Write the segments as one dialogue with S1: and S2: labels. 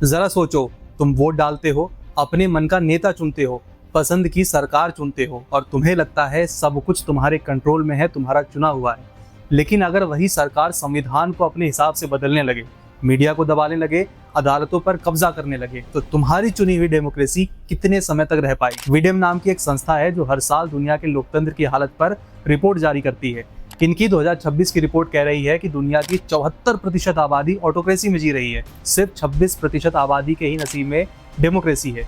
S1: जरा सोचो, तुम वोट डालते हो, अपने मन का नेता चुनते हो, पसंद की सरकार चुनते हो और तुम्हें लगता है सब कुछ तुम्हारे कंट्रोल में है, तुम्हारा चुना हुआ है। लेकिन अगर वही सरकार संविधान को अपने हिसाब से बदलने लगे, मीडिया को दबाने लगे, अदालतों पर कब्जा करने लगे, तो तुम्हारी चुनी हुई डेमोक्रेसी कितने समय तक रह पाएगी। वीडेम नाम की एक संस्था है जो हर साल दुनिया के लोकतंत्र की हालत पर रिपोर्ट जारी करती है। इनकी 2026 की रिपोर्ट कह रही है कि दुनिया की 74% आबादी ऑटोक्रेसी में जी रही है, सिर्फ 26% आबादी के ही नसीब में डेमोक्रेसी है।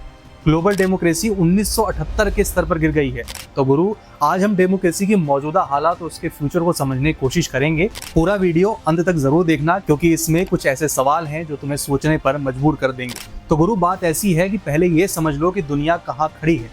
S1: ग्लोबल डेमोक्रेसी 1978 के स्तर पर गिर गई है। तो गुरु, आज हम डेमोक्रेसी की मौजूदा हालात और उसके फ्यूचर को समझने की कोशिश करेंगे। पूरा वीडियो अंत तक जरूर देखना, क्योंकि इसमें कुछ ऐसे सवाल हैं जो तुम्हें सोचने पर मजबूर कर देंगे। तो गुरु, बात ऐसी है कि पहले ये समझ लो कि दुनिया कहाँ खड़ी है।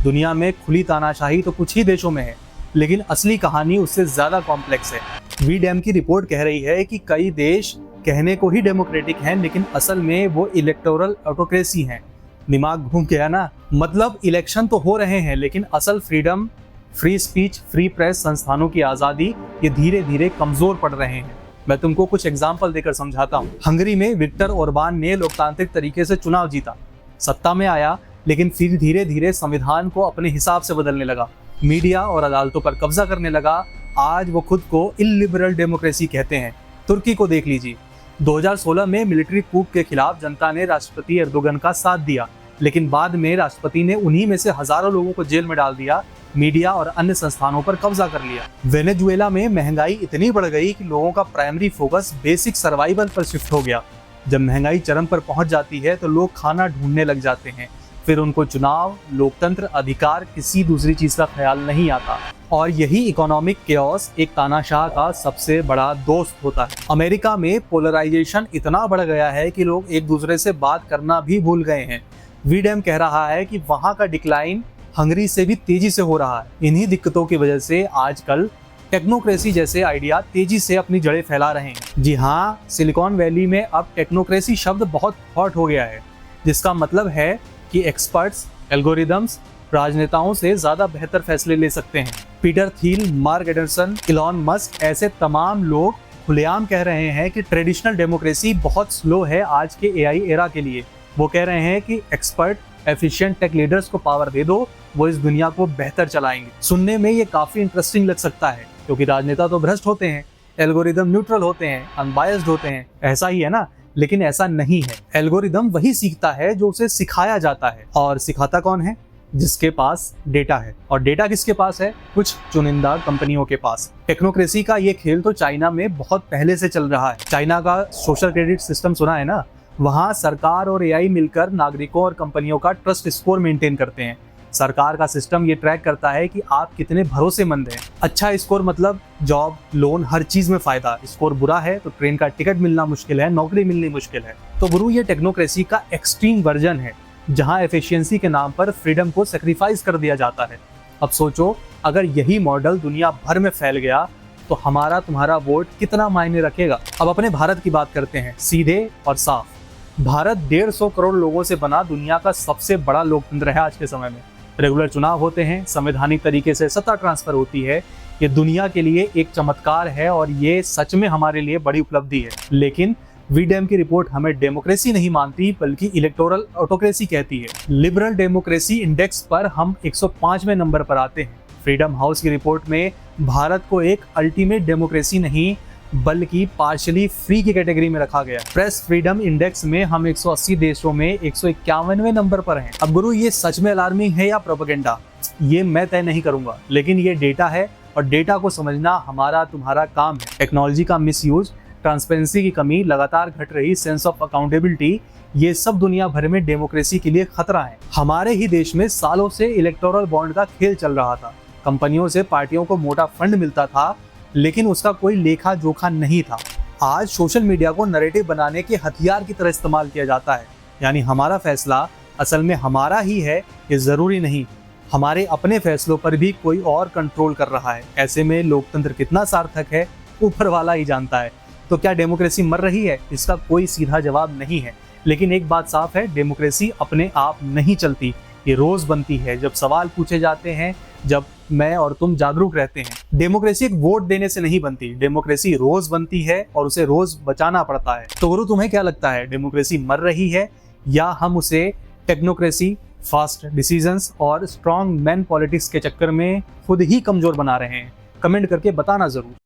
S1: दुनिया में खुली तानाशाही तो कुछ ही देशों में है, लेकिन असली कहानी उससे ज्यादा कॉम्प्लेक्स है। वीडेम की रिपोर्ट कह रही है कि कई देश कहने को ही डेमोक्रेटिक हैं, लेकिन असल में वो इलेक्टोरल ऑटोक्रेसी हैं। दिमाग घूम गया ना? मतलब इलेक्शन तो हो रहे हैं, लेकिन असल freedom, free speech, free press, संस्थानों की आज़ादी ये धीरे धीरे कमजोर पड़ रहे हैं। मैं तुमको कुछ एग्जाम्पल देकर समझाता हूँ। हंगरी में विक्टर ओरबान ने लोकतांत्रिक तरीके से चुनाव जीता, सत्ता में आया, लेकिन फिर धीरे धीरे संविधान को अपने हिसाब से बदलने लगा, मीडिया और अदालतों पर कब्जा करने लगा। आज वो खुद को इलिबरल डेमोक्रेसी कहते हैं। तुर्की को देख लीजिए, 2016 में मिलिट्री कूप के खिलाफ जनता ने राष्ट्रपति एर्दोगन का साथ दिया, लेकिन बाद में राष्ट्रपति ने उन्हीं में से हजारों लोगों को जेल में डाल दिया, मीडिया और अन्य संस्थानों पर कब्जा कर लिया। वेनेजुएला में महंगाई इतनी बढ़ गई कि लोगों का प्राइमरी फोकस बेसिक सर्वाइवल पर शिफ्ट हो गया। जब महंगाई चरम पर पहुंच जाती है तो लोग खाना ढूंढने लग जाते हैं, फिर उनको चुनाव, लोकतंत्र, अधिकार, किसी दूसरी चीज का ख्याल नहीं आता। और यही इकोनॉमिक केओस एक तानाशाह का सबसे बड़ा दोस्त होता है। अमेरिका में पोलराइजेशन इतना बढ़ गया है कि लोग एक दूसरे से बात करना भी भूल गए हैं। वीडेम कह रहा है कि वहां का डिक्लाइन हंगरी से भी तेजी से हो रहा है। इन्हीं दिक्कतों की वजह से आजकल टेक्नोक्रेसी जैसे आइडिया तेजी से अपनी जड़ें फैला रहे हैं। जी हाँ, सिलिकॉन वैली में अब टेक्नोक्रेसी शब्द बहुत हॉट हो गया है, जिसका मतलब है कि एक्सपर्ट्स, एल्गोरिदम्स राजनेताओं से ज्यादा बेहतर फैसले ले सकते हैं। Peter Thiel, mark Anderson, Elon Musk ऐसे तमाम लोग खुलेआम कह रहे हैं कि ट्रेडिशनल डेमोक्रेसी बहुत स्लो है आज के एआई एरा के लिए। वो कह रहे हैं कि एक्सपर्ट, एफिशिएंट टेक लीडर्स को पावर दे दो, वो इस दुनिया को बेहतर चलाएंगे। सुनने में ये काफी इंटरेस्टिंग लग सकता है, क्योंकि राजनेता तो भ्रष्ट होते हैं, एल्गोरिदम न्यूट्रल होते हैं, अनबायस्ड होते हैं, ऐसा ही है ना? लेकिन ऐसा नहीं है। एल्गोरिदम वही सीखता है जो उसे सिखाया जाता है, और सिखाता कौन है? जिसके पास डेटा है। और डेटा किसके पास है? कुछ चुनिंदा कंपनियों के पास। टेक्नोक्रेसी का ये खेल तो चाइना में बहुत पहले से चल रहा है। चाइना का सोशल क्रेडिट सिस्टम सुना है ना? वहाँ सरकार और एआई मिलकर नागरिकों और कंपनियों का ट्रस्ट स्कोर मेंटेन करते हैं। सरकार का सिस्टम ये ट्रैक करता है कि आप कितने भरोसेमंद हैं। अच्छा स्कोर मतलब जॉब, लोन, हर चीज में फायदा। स्कोर बुरा है तो ट्रेन का टिकट मिलना मुश्किल है, नौकरी मिलनी मुश्किल है। तो गुरु, ये टेक्नोक्रेसी का एक्सट्रीम वर्जन है, जहां एफिशिएंसी के नाम पर फ्रीडम को सेक्रीफाइस कर दिया जाता है। अब सोचो, अगर यही मॉडल दुनिया भर में फैल गया तो हमारा तुम्हारा वोट कितना मायने रखेगा। अब अपने भारत की बात करते हैं, सीधे और साफ। भारत 150 करोड़ लोगों से बना दुनिया का सबसे बड़ा लोकतंत्र है आज के समय में। रेगुलर चुनाव होते हैं, संवैधानिक तरीके से सत्ता ट्रांसफर होती है। ये दुनिया के लिए एक चमत्कार है और ये सच में हमारे लिए बड़ी उपलब्धि है। लेकिन वीडेम की रिपोर्ट हमें डेमोक्रेसी नहीं मानती, बल्कि इलेक्टोरल ऑटोक्रेसी कहती है। लिबरल डेमोक्रेसी इंडेक्स पर हम 105वें नंबर पर आते हैं। फ्रीडम हाउस की रिपोर्ट में भारत को एक अल्टीमेट डेमोक्रेसी नहीं, बल्कि पार्शियली फ्री की कैटेगरी में रखा गया। प्रेस फ्रीडम इंडेक्स में हम 180 देशों में 151वें नंबर पर हैं। अब गुरु, ये सच में अलार्मिंग है या प्रोपेगेंडा, ये मैं तय नहीं करूंगा, लेकिन ये डेटा है और डेटा को समझना हमारा तुम्हारा काम है। टेक्नोलॉजी का मिसयूज, ट्रांसपेरेंसी की कमी, लगातार घट रही सेंस ऑफ अकाउंटेबिलिटी, ये सब दुनिया भर में डेमोक्रेसी के लिए खतरा है। हमारे ही देश में सालों से इलेक्टोरल बॉन्ड का खेल चल रहा था। कंपनियों से पार्टियों को मोटा फंड मिलता था, लेकिन उसका कोई लेखा जोखा नहीं था। आज सोशल मीडिया को नैरेटिव बनाने के हथियार की तरह इस्तेमाल किया जाता है। यानी हमारा फैसला असल में हमारा ही है, ये जरूरी नहीं। हमारे अपने फैसलों पर भी कोई और कंट्रोल कर रहा है। ऐसे में लोकतंत्र कितना सार्थक है, ऊपर वाला ही जानता है। तो क्या डेमोक्रेसी मर रही है? इसका कोई सीधा जवाब नहीं है, लेकिन एक बात साफ है, डेमोक्रेसी अपने आप नहीं चलती, ये रोज बनती है। जब सवाल पूछे जाते हैं, जब मैं और तुम जागरूक रहते हैं। डेमोक्रेसी एक वोट देने से नहीं बनती, डेमोक्रेसी रोज बनती है और उसे रोज बचाना पड़ता है। तो गुरु, तुम्हें क्या लगता है, डेमोक्रेसी मर रही है या हम उसे टेक्नोक्रेसी, फास्ट डिसीजंस और स्ट्रॉन्ग मैन पॉलिटिक्स के चक्कर में खुद ही कमजोर बना रहे हैं? कमेंट करके बताना जरूर।